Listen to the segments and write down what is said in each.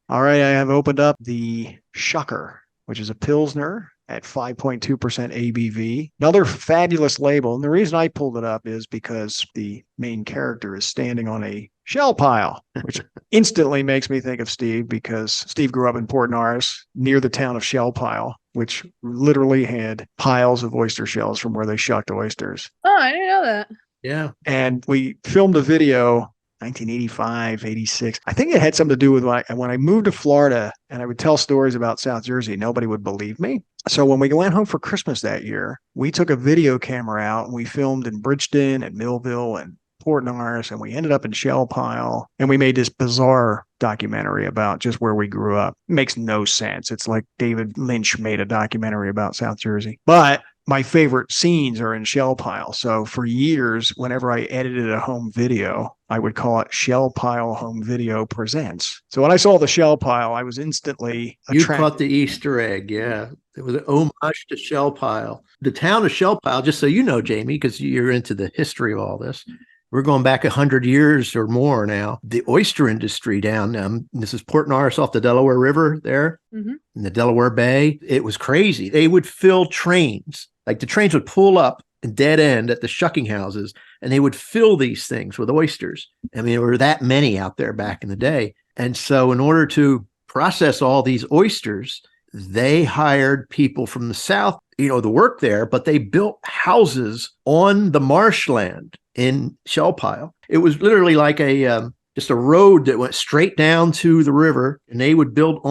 All right, I have opened up the Shucker, which is a Pilsner at 5.2% ABV. Another fabulous label. And the reason I pulled it up is because the main character is standing on a shell pile, which instantly makes me think of Steve because Steve grew up in Port Norris near the town of Shell Pile, which literally had piles of oyster shells from where they shucked oysters. Oh, I didn't know that. Yeah. And we filmed a video 1985, 86. I think it had something to do with when I moved to Florida and I would tell stories about South Jersey, nobody would believe me. So when we went home for Christmas that year, we took a video camera out and we filmed in Bridgeton and Millville and Port Norris, and we ended up in Shell Pile, and we made this bizarre documentary about just where we grew up. It makes no sense. It's like David Lynch made a documentary about South Jersey. But my favorite scenes are in Shell Pile. So for years, whenever I edited a home video, I would call it Shell Pile Home Video Presents. So when I saw the Shell Pile, I was instantly You attracted. caught the Easter egg. Yeah. It was an homage to Shell Pile. The town of Shell Pile, just so you know, Jamie, because you're into the history of all this, we're going back 100 years or more now. The oyster industry down, this is Port Norris off the Delaware River there in the Delaware Bay. It was crazy. They would fill trains. Like the trains would pull up and dead end at the shucking houses, and they would fill these things with oysters. I mean, there were that many out there back in the day. And so in order to process all these oysters, they hired people from the South, to work there, but they built houses on the marshland in Shell Pile. It was literally like just a road that went straight down to the river, and they would build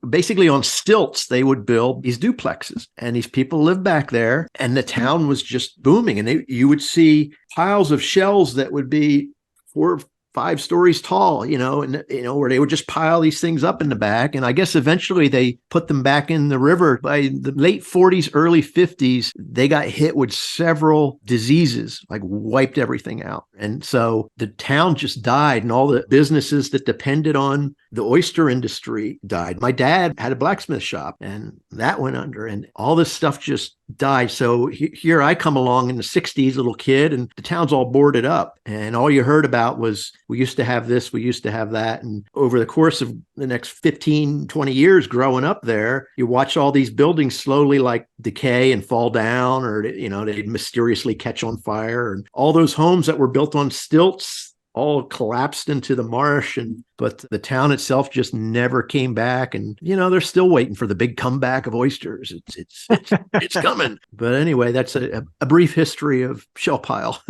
basically on stilts. They would build these duplexes, and these people lived back there, and the town was just booming. And you would see piles of shells that would be 4 or 5 stories tall, where they would just pile these things up in the back. And I guess eventually they put them back in the river. By the late 40s, early 50s, they got hit with several diseases, like wiped everything out. And so the town just died, and all the businesses that depended on the oyster industry died. My dad had a blacksmith shop, and that went under, and all this stuff just died. So here I come along in the 60s, little kid, and the town's all boarded up. And all you heard about was, we used to have this, we used to have that. And over the course of the next 15, 20 years growing up there, you watch all these buildings slowly like decay and fall down, or, they'd mysteriously catch on fire. And all those homes that were built on stilts all collapsed into the marsh, but the town itself just never came back. And they're still waiting for the big comeback of oysters. It's coming. But anyway, that's a brief history of Shell Pile.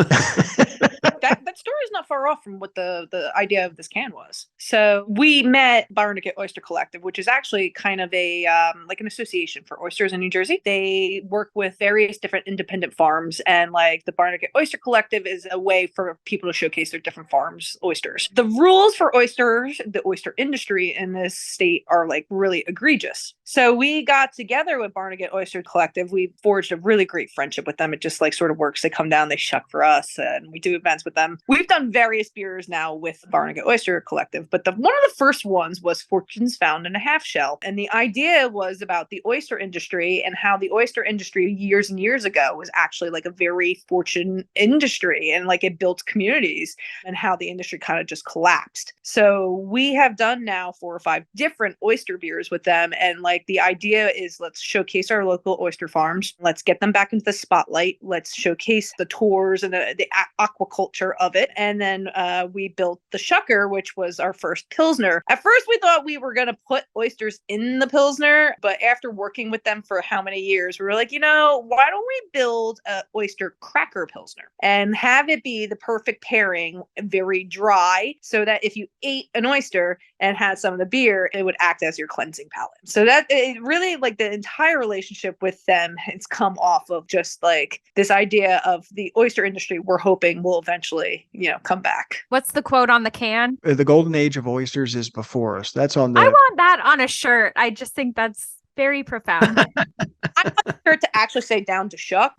That story is not far off from what the idea of this can was. So we met Barnegat Oyster Collective, which is actually kind of a like an association for oysters in New Jersey. They work with various different independent farms, and like the Barnegat Oyster Collective is a way for people to showcase their different farms' oysters. The rules for oysters, the oyster industry in this state, are like really egregious. So we got together with Barnegat Oyster Collective. We forged a really great friendship with them. It just like sort of works. They come down, they shuck for us, and we do events with them. We've done various beers now with Barnegat Oyster Collective, but one of the first ones was Fortunes Found in a Half Shell. And the idea was about the oyster industry and how the oyster industry years and years ago was actually like a very fortunate industry, and like it built communities, and how the industry kind of just collapsed. So we have done now 4 or 5 different oyster beers with them. And like the idea is, let's showcase our local oyster farms. Let's get them back into the spotlight. Let's showcase the tours and the aquaculture of it. And then we built the Shucker, which was our first Pilsner. At first, we thought we were going to put oysters in the Pilsner, but after working with them for how many years, we were like, why don't we build a oyster cracker Pilsner and have it be the perfect pairing, very dry, so that if you ate an oyster and had some of the beer, it would act as your cleansing palate. So that it really, like, the entire relationship with them has come off of just like this idea of the oyster industry we're hoping will eventually, come back. What's the quote on the can? The golden age of oysters is before us. That's on the. I want that on a shirt. I just think that's very profound. I'm not t-shirt to actually say down to shuck.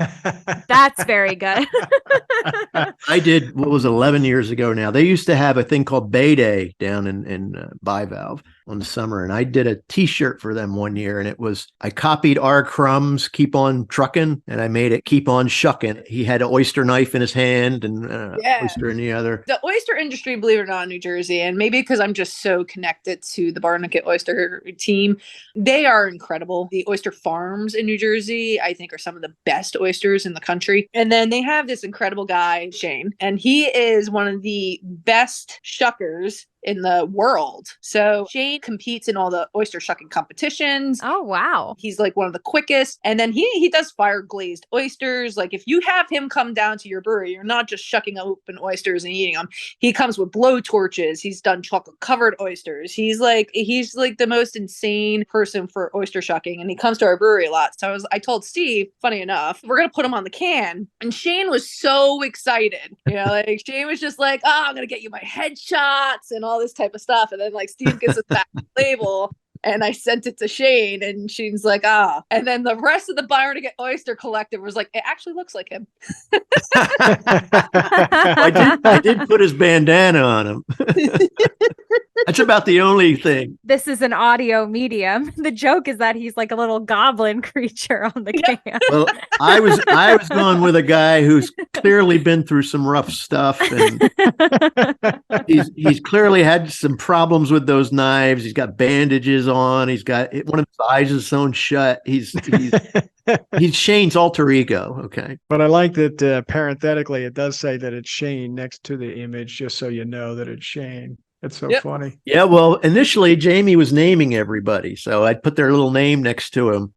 That's very good. I did, what was it, 11 years ago now. They used to have a thing called Bay Day down in Bivalve on the summer. And I did a t-shirt for them one year. And it was, I copied R. Crumb's Keep On Truckin', and I made it Keep On Shuckin'. He had an oyster knife in his hand and oyster in the other. The oyster industry, believe it or not, in New Jersey, and maybe because I'm just so connected to the Barnegat Oyster team, they are incredible. The oyster farms in New Jersey, I think, are some of the best oysters in the country. And then they have this incredible guy, Shane, and he is one of the best shuckers in the world. So Shane competes in all the oyster shucking competitions. Oh, wow. He's like one of the quickest. And then he does fire glazed oysters. Like if you have him come down to your brewery, you're not just shucking open oysters and eating them. He comes with blow torches. He's done chocolate covered oysters. He's like the most insane person for oyster shucking. And he comes to our brewery a lot. So I told Steve, funny enough, we're going to put him on the can. And Shane was so excited. Like Shane was just like, oh, I'm going to get you my headshots and all this type of stuff. And then like Steve gives us that label and I sent it to Shane and Shane's like, ah. And then the rest of the Barnegat Oyster Collective was like, it actually looks like him. I did put his bandana on him. That's about the only thing. This is an audio medium. The joke is that he's like a little goblin creature on the can. Well, I was going with a guy who's clearly been through some rough stuff, and he's clearly had some problems with those knives. He's got bandages on. He's got one of his eyes is sewn shut. He's Shane's alter ego. Okay, but I like that parenthetically it does say that it's Shane next to the image, just so you know that it's Shane. It's so funny. Yeah, well, initially Jamie was naming everybody, so I'd put their little name next to him.